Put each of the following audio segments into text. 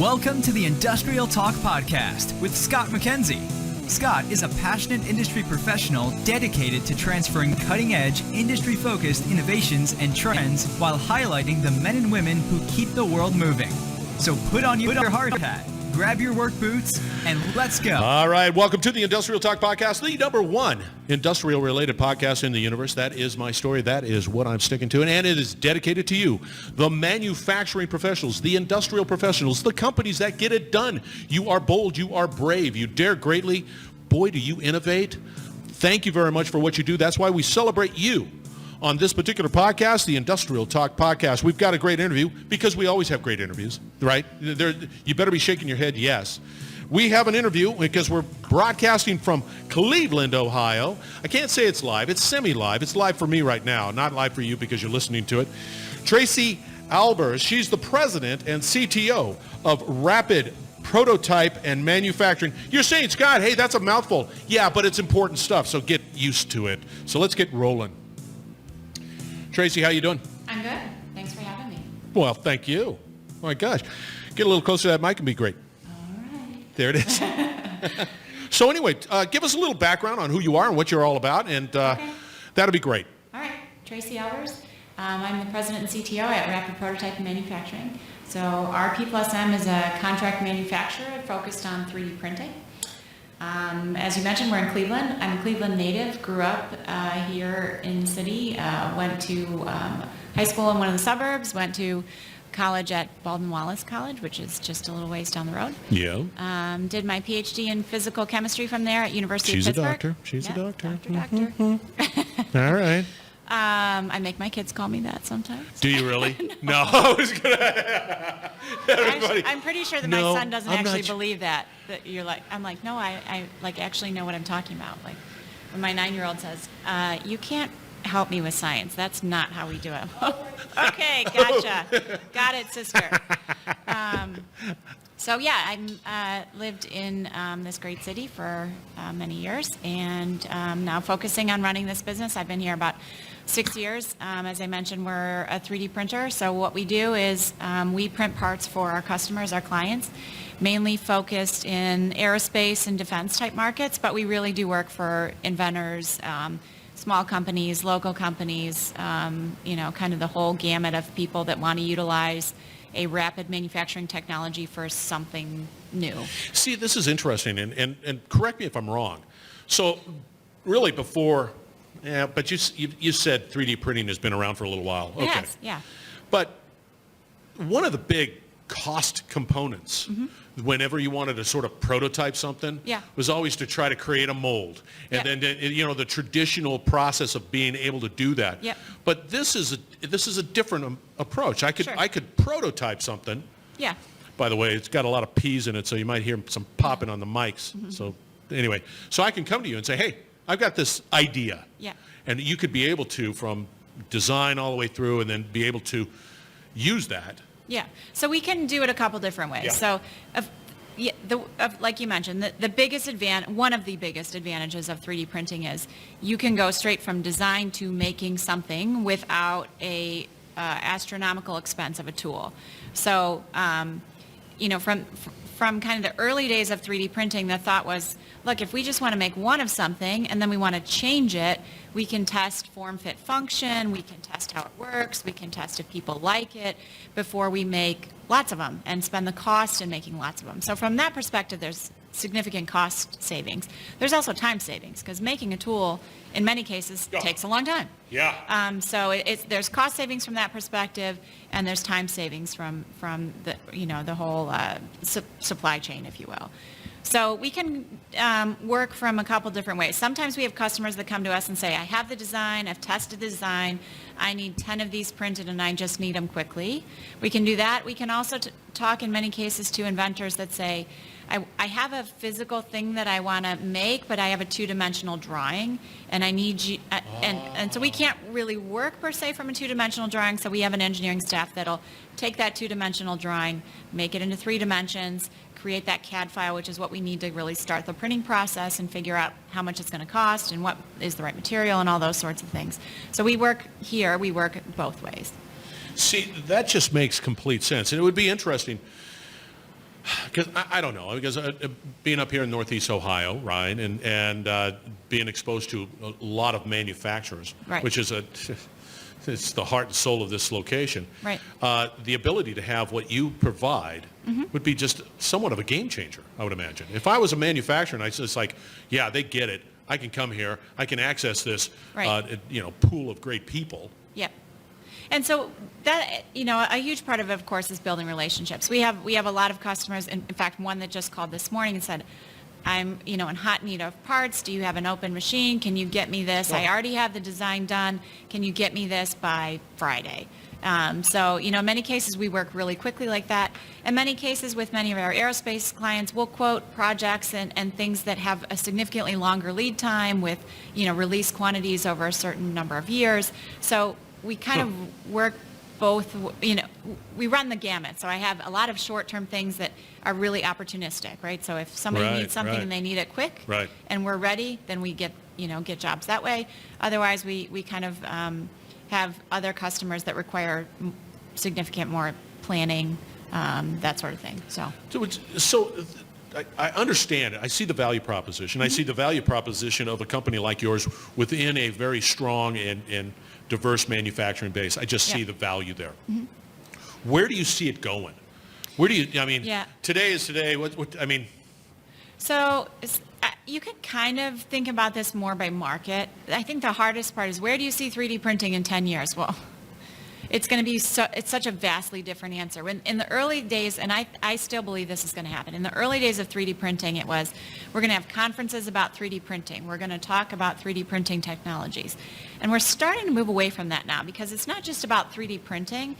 Welcome to the Industrial Talk Podcast with Scott McKenzie. Scott is a passionate industry professional dedicated to transferring cutting-edge, industry-focused innovations and trends while highlighting the men and women who keep the world moving. So put on your hard hat, grab your work boots, and let's go. All right, welcome to the Industrial Talk Podcast, the number one industrial-related podcast in the universe. That is my story. That is what I'm sticking to, and it is dedicated to you, the manufacturing professionals, the industrial professionals, the companies that get it done. You are bold. You are brave. You dare greatly. Boy, do you innovate. Thank you very much for what you do. That's why we celebrate you on this particular podcast, the Industrial Talk Podcast. We've got a great interview because we always have great interviews, right? You better be shaking your head, yes. We have an interview because we're broadcasting from Cleveland, Ohio. I can't say it's live. It's semi-live. It's live for me right now, not live for you because you're listening to it. Tracy Albers, she's the president and CTO of Rapid Prototype and Manufacturing. You're saying, Scott, hey, that's a mouthful. Yeah, but it's important stuff, so get used to it. So let's get rolling. Tracy, how you doing? I'm good. Thanks for having me. Well, thank you. Oh my gosh. Get a little closer to that mic and be great. All right. There it is. So anyway, give us a little background on who you are and what you're all about, and that'll be great. All right. Tracy Albers. I'm the president and CTO at Rapid Prototype and Manufacturing. So our P+M is a contract manufacturer focused on 3D printing. As you mentioned, we're in Cleveland. I'm a Cleveland native, grew up here in the city, went to high school in one of the suburbs, went to college at Baldwin Wallace College, which is just a little ways down the road. Yeah. Did my PhD in physical chemistry from there at University of Pittsburgh. She's a doctor. Doctor. All right. I make my kids call me that sometimes. Do you really? No. I was gonna. I'm pretty sure that my son doesn't actually believe that you're like. I'm like, no, I like actually know what I'm talking about. Like when my 9-year-old says, "You can't help me with science. That's not how we do it." Okay, gotcha. Got it, sister. So yeah, I lived in this great city for many years, and now focusing on running this business. I've been here about 6 years. As I mentioned, we're a 3D printer. So what we do is we print parts for our customers, our clients, mainly focused in aerospace and defense type markets, but we really do work for inventors, small companies, local companies, kind of the whole gamut of people that want to utilize a rapid manufacturing technology for something new. See, this is interesting, and correct me if I'm wrong. So really before, but you said 3D printing has been around for a little while. Okay. Yes, yeah. But one of the big cost components whenever you wanted to sort of prototype something was always to try to create a mold. And then, the traditional process of being able to do that. Yep. But this is a different approach. I could prototype something. Yeah. By the way, it's got a lot of P's in it, so you might hear some popping on the mics. So anyway, so I can come to you and say, hey, I've got this idea. Yeah. And you could be able to, from design all the way through, and then be able to use that. Yeah, so we can do it a couple different ways. Yeah. So, like you mentioned, one of the biggest advantages of 3D printing is you can go straight from design to making something without a astronomical expense of a tool. So, from kind of the early days of 3D printing, the thought was, look, if we just want to make one of something and then we want to change it, we can test form, fit, function, we can test how it works, we can test if people like it before we make lots of them and spend the cost in making lots of them. So from that perspective, there's significant cost savings. There's also time savings because making a tool in many cases takes a long time. Yeah. So there's cost savings from that perspective, and there's time savings from the whole supply chain, if you will. So we can work from a couple different ways. Sometimes we have customers that come to us and say, I have the design, I've tested the design, I need 10 of these printed and I just need them quickly. We can do that. We can also talk in many cases to inventors that say, I have a physical thing that I want to make, but I have a two-dimensional drawing, and I need you, and so we can't really work per se from a two-dimensional drawing, so we have an engineering staff that'll take that two-dimensional drawing, make it into 3 dimensions, create that CAD file, which is what we need to really start the printing process and figure out how much it's going to cost and what is the right material and all those sorts of things. So we work both ways. See, that just makes complete sense. And it would be interesting. Because I don't know, because being up here in Northeast Ohio, right, and being exposed to a lot of manufacturers, Right. which is it's the heart and soul of this location. Right. The ability to have what you provide would be just somewhat of a game changer, I would imagine. If I was a manufacturer and I was just like, yeah, they get it. I can come here. I can access this, Right. pool of great people. Yep. And so that, a huge part of course, is building relationships. We have a lot of customers, in fact, one that just called this morning and said, I'm, in hot need of parts. Do you have an open machine? Can you get me this? I already have the design done. Can you get me this by Friday? So, in many cases, we work really quickly like that. In many cases, with many of our aerospace clients, we'll quote projects and things that have a significantly longer lead time with, release quantities over a certain number of years. So we kind of work both, we run the gamut. So I have a lot of short-term things that are really opportunistic, right? So if somebody needs something and they need it quick, and we're ready, then we get jobs that way. Otherwise, we kind of have other customers that require significant more planning, that sort of thing. So I understand it. I see the value proposition. I see the value proposition of a company like yours within a very strong and diverse manufacturing base. I just see the value there. Where do you see it going? Where do you, today is today. So you can kind of think about this more by market. I think the hardest part is, where do you see 3D printing in 10 years? Well, it's going to be it's such a vastly different answer. In the early days, and I still believe this is going to happen, in the early days of 3D printing, it was, we're going to have conferences about 3D printing. We're going to talk about 3D printing technologies. And we're starting to move away from that now, because it's not just about 3D printing,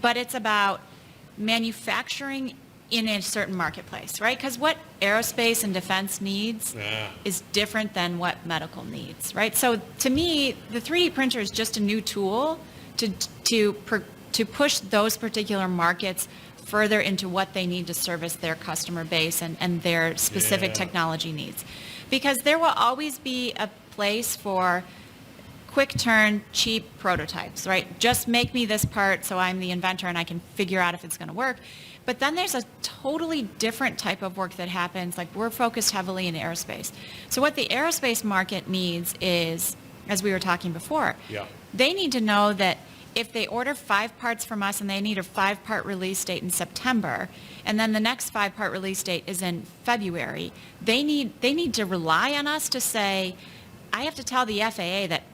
but it's about manufacturing in a certain marketplace, right? Because what aerospace and defense needs is different than what medical needs, right? So to me, the 3D printer is just a new tool to push those particular markets further into what they need to service their customer base and their specific technology needs. Because there will always be a place for quick turn, cheap prototypes, right? Just make me this part so I'm the inventor and I can figure out if it's going to work. But then there's a totally different type of work that happens. Like, we're focused heavily in aerospace. So what the aerospace market needs is, as we were talking before, they need to know that if they order 5 parts from us and they need a 5-part release date in September, and then the next 5-part release date is in February, they need to rely on us to say, I have to tell the FAA that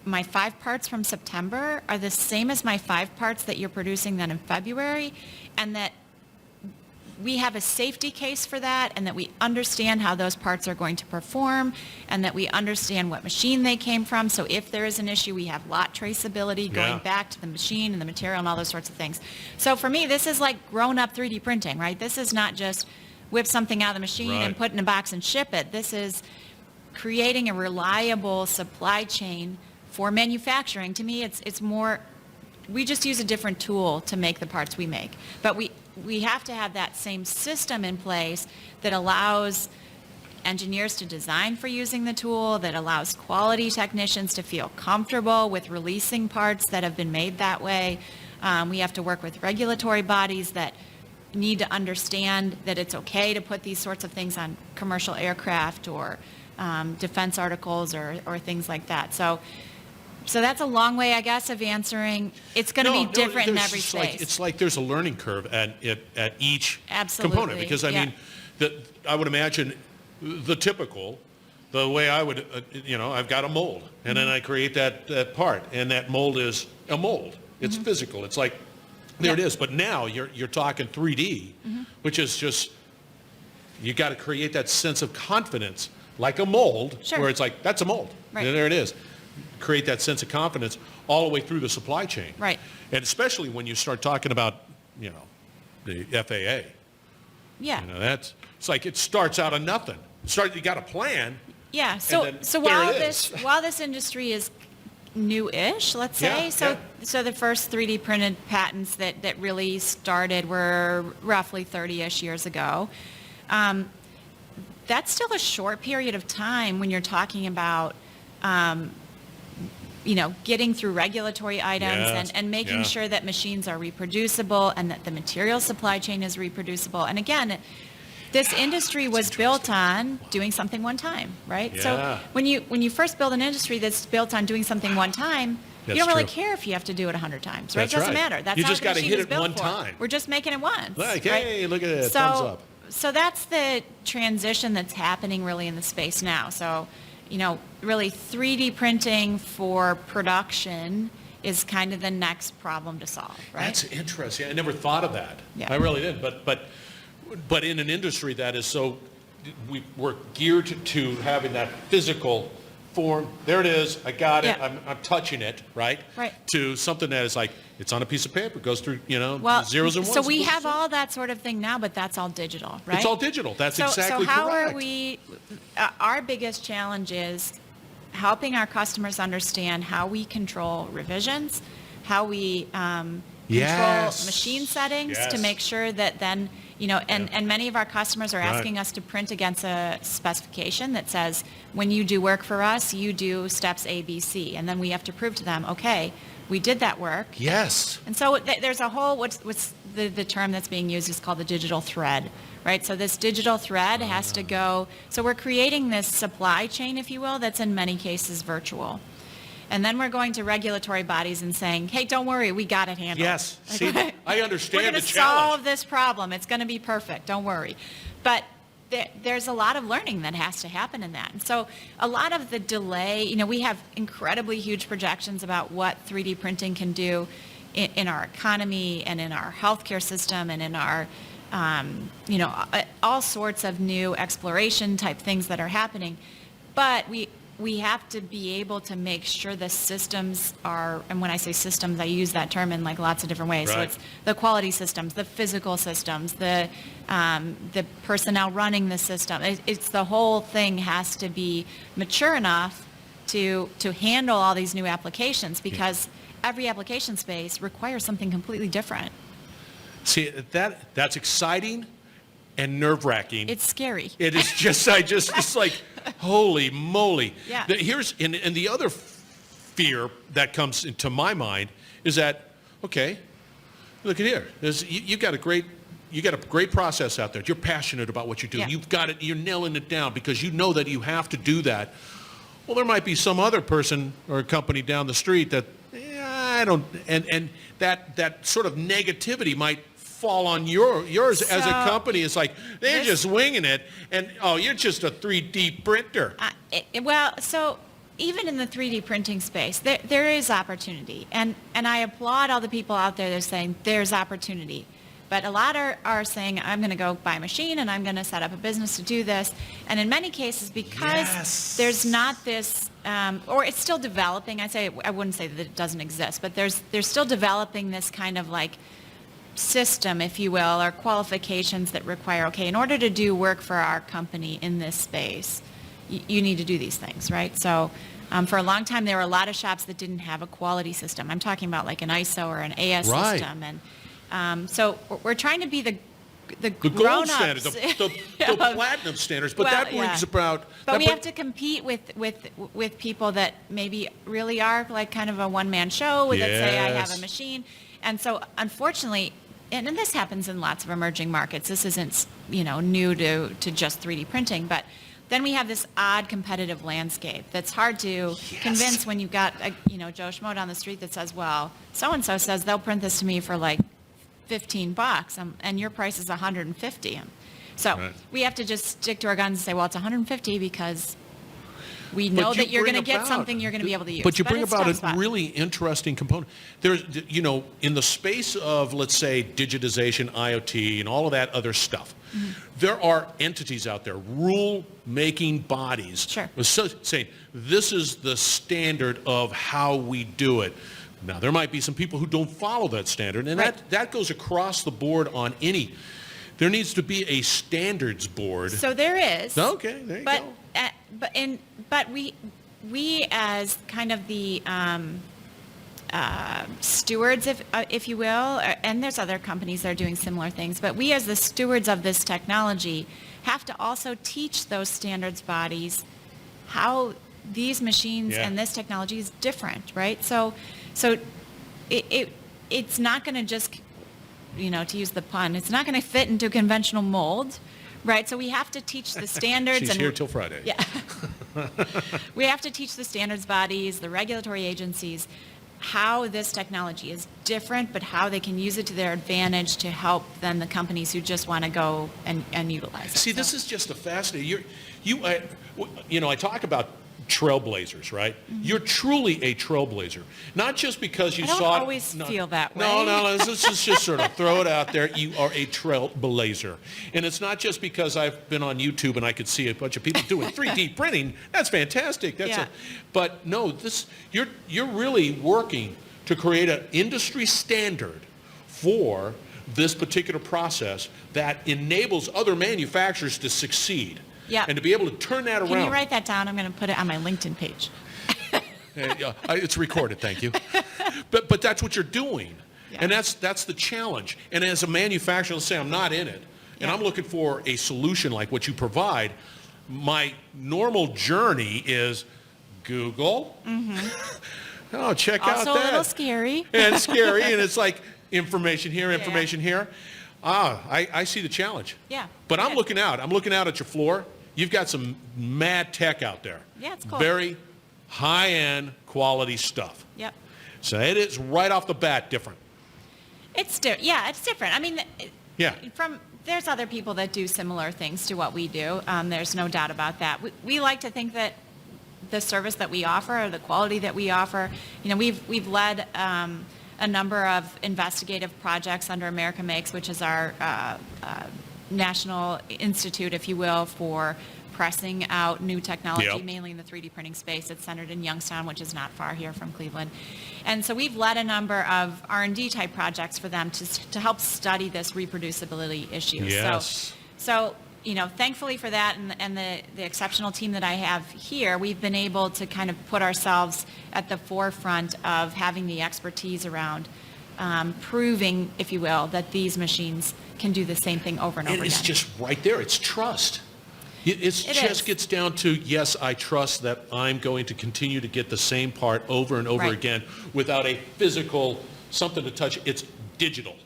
my 5 parts from September are the same as my 5 parts that you're producing then in February, and that we have a safety case for that, and that we understand how those parts are going to perform, and that we understand what machine they came from. So if there is an issue, we have lot traceability going back to the machine and the material and all those sorts of things. So for me, this is like grown-up 3D printing, right? This is not just whip something out of the machine and put it in a box and ship it. This is creating a reliable supply chain for manufacturing. To me, it's more, we just use a different tool to make the parts we make. But we have to have that same system in place that allows engineers to design for using the tool, that allows quality technicians to feel comfortable with releasing parts that have been made that way. We have to work with regulatory bodies that need to understand that it's okay to put these sorts of things on commercial aircraft or defense articles or things like that. So that's a long way, I guess, of answering. It's going to be different in every space. It's like there's a learning curve at each Absolutely. component. Because, I would imagine the way I would, I've got a mold. And then I create that part. And that mold is a mold. It's physical. It's like, there it is. But now you're talking 3D, which is just, you got to create that sense of confidence, like a mold, where it's like, that's a mold. Right. And there it is. Create that sense of confidence all the way through the supply chain. Right. And especially when you start talking about, the FAA. Yeah. It's like it starts out of nothing. You got a plan. Yeah. So while this industry is new-ish, let's say, so the first 3D printed patents that really started were roughly 30-ish years ago. That's still a short period of time when you're talking about getting through regulatory items Yes. and making Yeah. sure that machines are reproducible and that the material supply chain is reproducible. And again, this industry was built on doing something one time, right? Yeah. So when you first build an industry that's built on doing something one time, That's you don't really true. care if you have to do it 100 times, right? That's It doesn't right. matter. That's You how just the gotta machine hit is it built one for. time. We're just making it once. Like, right? hey, look at it, thumbs up. So that's the transition that's happening really in the space now. So, really 3D printing for production is kind of the next problem to solve, right? That's interesting. I never thought of that. Yeah. I really did. But in an industry that is so, we're geared to having that physical form. There it is. I got it. Yeah. I'm touching it, right? Right. To something that is like, it's on a piece of paper, goes through, Well, zeros and ones. so we have all that sort of thing now, but that's all digital, right? It's all digital. That's exactly so how correct. are we, our biggest challenge is helping our customers understand how we control revisions, how we control Yes. machine settings to Yes. make sure that then, and many of our customers are Right. asking us to print against a specification that says, when you do work for us, you do steps A, B, C. And then we have to prove to them, okay, we did that work. Yes. And so there's a whole, what's the term that's being used is called the digital thread, right? So this digital thread has to go, so we're creating this supply chain, if you will, that's in many cases virtual. And then we're going to regulatory bodies and saying, hey, don't worry, we got it handled. Yes. See, I understand we're the going to challenge. solve this problem. It's going to be perfect. Don't worry. But there's a lot of learning that has to happen in that. And so a lot of the delay, we have incredibly huge projections about what 3D printing can do in our economy and in our healthcare system and in our, all sorts of new exploration type things that are happening. But we have to be able to make sure the systems are, and when I say systems, I use that term in like lots of different ways. So Right. it's the quality systems, the physical systems, the personnel running the system. It's the whole thing has to be mature enough to handle all these new applications because every application space requires something completely different. See, that's exciting and nerve-wracking. It's scary. It is just, it's like, holy moly. Yeah. And the other fear that comes into my mind is that, okay, look at here. You got a great process out there. You're passionate about what you do. Yeah. You've got it. You're nailing it down because you know that you have to do that. Well, there might be some other person or company down the street that, I don't, and that sort of negativity might fall on yours as a company. It's like they're just winging it, and you're just a 3D printer. So even in the 3D printing space, there is opportunity, and I applaud all the people out there that are saying there's opportunity. But a lot are saying, I'm going to go buy a machine and I'm going to set up a business to do this. And in many cases, because there's not this, or it's still developing, I wouldn't say that it doesn't exist, but there's still developing this kind of like system, if you will, or qualifications that require, okay, in order to do work for our company in this space, you need to do these things, right? So for a long time, there were a lot of shops that didn't have a quality system. I'm talking about like an ISO or an AS Right. system. And so we're trying to be the The gold grown-ups. standard, the platinum standards, but that brings about. But we have to compete with people that maybe really are like kind of a one-man show that say, I have a machine. And so unfortunately, and this happens in lots of emerging markets. This isn't, new to just 3D printing, but then we have this odd competitive landscape that's hard to convince when you've got, Joe Schmo down the street that says, well, so-and-so says they'll print this to me for like $15, and your price is $150. So we have to just stick to our guns and say, well, it's $150 because we know that you're going to get something you're going to be able to use. But you bring it's about tough a spot. really interesting component. There's, in the space of, let's say, digitization, IoT, and all of that other stuff, there are entities out there, rule-making bodies, saying this is the standard of how we do it. Now, there might be some people who don't follow that standard, and that goes across the board on any. There needs to be a standards board. So there is. Okay, there you go. But we as kind of the stewards, if you will, and there's other companies that are doing similar things, but we as the stewards of this technology have to also teach those standards bodies how these machines and this technology is different, right? So it's not going to just, to use the pun, it's not going to fit into a conventional mold, right? So we have to teach the standards. She's here till Friday. Yeah. We have to teach the standards bodies, the regulatory agencies, how this technology is different, but how they can use it to their advantage to help then the companies who just want to go and utilize it. See, this is just a fascinating. I talk about trailblazers, right? Mm-hmm. You're truly a trailblazer, not just because you I don't saw. always feel that way. No. Let's just sort of throw it out there. You are a trailblazer, and it's not just because I've been on YouTube and I could see a bunch of people doing 3D printing. That's fantastic. But no, you're really working to create an industry standard for this particular process that enables other manufacturers to succeed. Yeah. And to be able to turn that around. Can you write that down? I'm going to put it on my LinkedIn page. It's recorded, thank you. But that's what you're doing. Yeah. And that's the challenge. And as a manufacturer, let's say I'm not in it, and I'm looking for a solution like what you provide, my normal journey is Google. Mm-hmm. Oh, check out that. Also a little scary. And scary, and it's like information here, information here. I see the challenge. Yeah. But I'm looking out. I'm looking out at your floor. You've got some mad tech out there. Yeah, it's cool. Very high-end quality stuff. Yep. So it is right off the bat different. It's different. I mean, there's other people that do similar things to what we do. There's no doubt about that. We like to think that the service that we offer, or the quality that we offer, we've led a number of investigative projects under America Makes, which is our national institute, if you will, for pressing out new technology, mainly in the 3D printing space. It's centered in Youngstown, which is not far here from Cleveland. And so we've led a number of R&D type projects for them to help study this reproducibility issue. Yes. So thankfully for that and the exceptional team that I have here, we've been able to kind of put ourselves at the forefront of having the expertise around proving, if you will, that these machines can do the same thing over and over again. It's just right there. It's trust. It just gets down to, yes, I trust that I'm going to continue to get the same part over and over again without a physical something to touch. It's digital.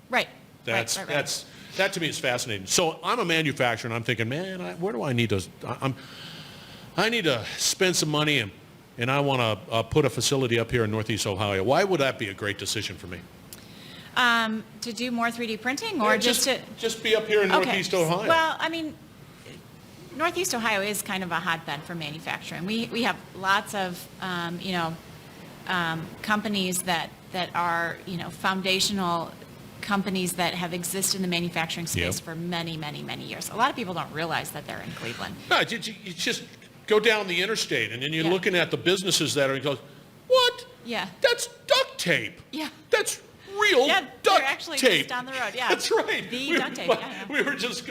Right. That to me is fascinating. So I'm a manufacturer, and I'm thinking, man, where do I need to? I need to spend some money, and I want to put a facility up here in Northeast Ohio. Why would that be a great decision for me? To do more 3D printing, or just be up here in Northeast Ohio? Well, I mean, Northeast Ohio is kind of a hotbed for manufacturing. We have lots of companies that are foundational companies that have existed in the manufacturing space for many, many, many years. A lot of people don't realize that they're in Cleveland. No, you just go down the interstate, and then you're looking at the businesses that are, and you go, what? Yeah. That's duct tape. Yeah. That's real duct they're actually tape. just down the road. Yeah. That's right. The duct tape. We're just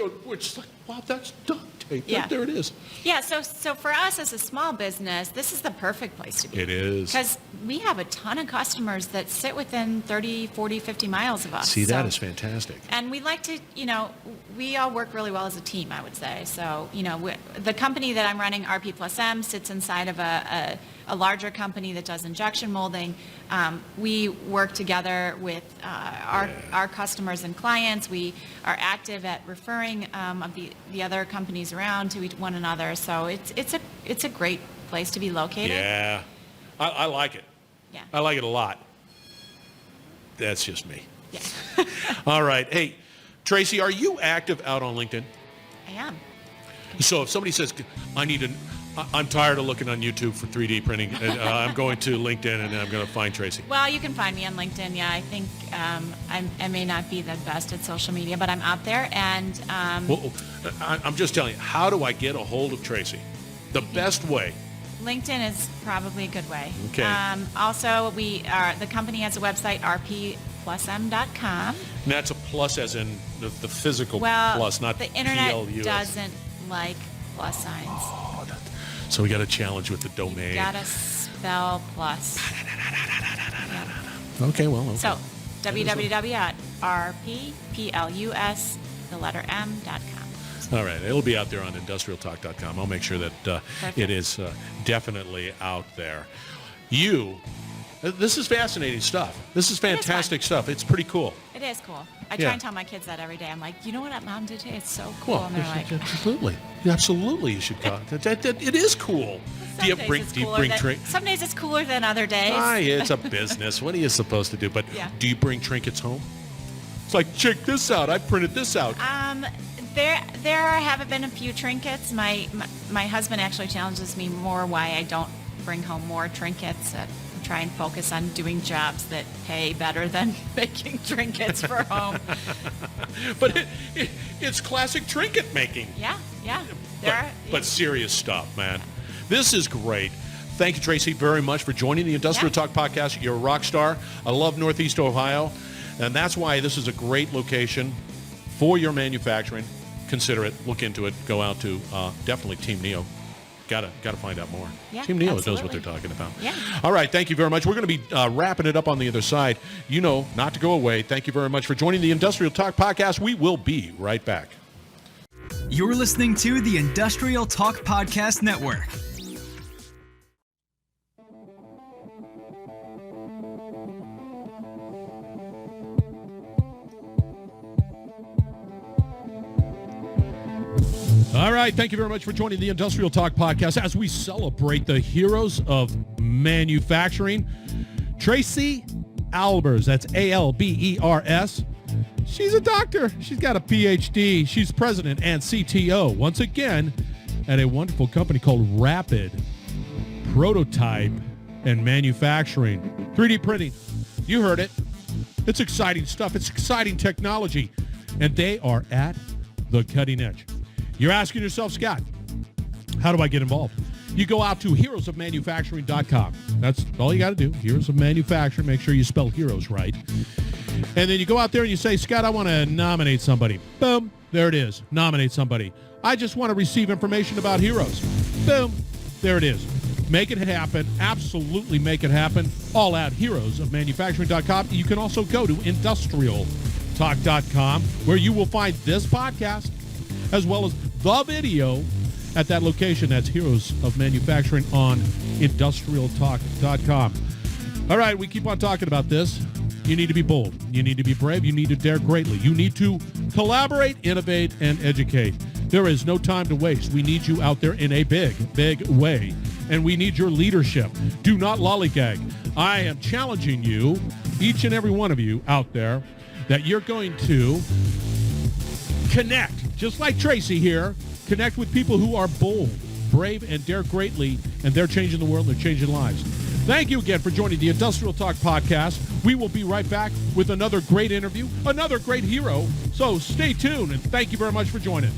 like, wow, that's duct tape. Yeah. There it is. Yeah, so for us as a small business, this is the perfect place to be. It is. Because we have a ton of customers that sit within 30, 40, 50 miles of us. See, that is fantastic. And we like to, we all work really well as a team, I would say. So, the company that I'm running, RP plus M, sits inside of a larger company that does injection molding. We work together with our customers and clients. We are active at referring of the other companies around to one another. So it's a great place to be located. Yeah, I like it. Yeah, I like it a lot. That's just me. Yeah. All right. Hey, Tracy, are you active out on LinkedIn? I am. So if somebody says, I'm tired of looking on YouTube for 3D printing, I'm going to LinkedIn and I'm going to find Tracy. Well, you can find me on LinkedIn. Yeah, I think I may not be the best at social media, but I'm out there. And well, I'm just telling you, how do I get a hold of Tracy? The best way. LinkedIn is probably a good way. Okay. Also, the company has a website, rpplusm.com. And that's a plus as in the physical plus, not the internet PLUS. doesn't like plus signs. Oh, so we got a challenge with the domain. You gotta spell plus. Yeah. Okay, well. Okay. So www.rpplusm.com. All right. It'll be out there on industrialtalk.com. I'll make sure that it is definitely out there. This is fascinating stuff. This is fantastic stuff. It's pretty cool. It is cool. I try and tell my kids that every day. I'm like, you know what Mom did today? It's so cool. Well, and they're like, absolutely, you should go. It is cool. Do you bring trinkets? Some days it's cooler than other days. It's a business. What are you supposed to do? But do you bring trinkets home? It's like, check this out. I printed this out. There haven't been a few trinkets. My husband actually challenges me more why I don't bring home more trinkets. Try and focus on doing jobs that pay better than making trinkets for home. But it's classic trinket making. Yeah. But serious stuff, man. This is great. Thank you, Tracy, very much for joining the Industrial Talk Podcast. You're a rock star. I love Northeast Ohio, and that's why this is a great location for your manufacturing. Consider it. Look into it. Go out to definitely Team Neo. Got to find out more. Yeah, Team Neo knows what they're talking about. Yeah. All right. Thank you very much. We're going to be wrapping it up on the other side. You know not to go away. Thank you very much for joining the Industrial Talk Podcast. We will be right back. You're listening to the Industrial Talk Podcast Network. All right. Thank you very much for joining the Industrial Talk Podcast as we celebrate the heroes of manufacturing. Tracy Albers, that's Albers. She's a doctor. She's got a PhD. She's president and CTO, once again, at a wonderful company called Rapid Prototype and Manufacturing. 3D printing. You heard it. It's exciting stuff. It's exciting technology. And they are at the cutting edge. You're asking yourself, Scott, how do I get involved? You go out to heroesofmanufacturing.com. That's all you got to do. Heroes of Manufacturing. Make sure you spell heroes right. And then you go out there and you say, Scott, I want to nominate somebody. Boom. There it is. Nominate somebody. I just want to receive information about heroes. Boom. There it is. Make it happen. Absolutely make it happen. All at heroesofmanufacturing.com. You can also go to industrialtalk.com where you will find this podcast as well as the video at that location. That's Heroes of Manufacturing on industrialtalk.com. All right, we keep on talking about this. You need to be bold. You need to be brave. You need to dare greatly. You need to collaborate, innovate, and educate. There is no time to waste. We need you out there in a big, big way, and we need your leadership. Do not lollygag. I am challenging you, each and every one of you out there, that you're going to connect, just like Tracy here, connect with people who are bold, brave, and dare greatly, and they're changing the world, they're changing lives. Thank you again for joining the Industrial Talk Podcast. We will be right back with another great interview, another great hero. So stay tuned, and thank you very much for joining.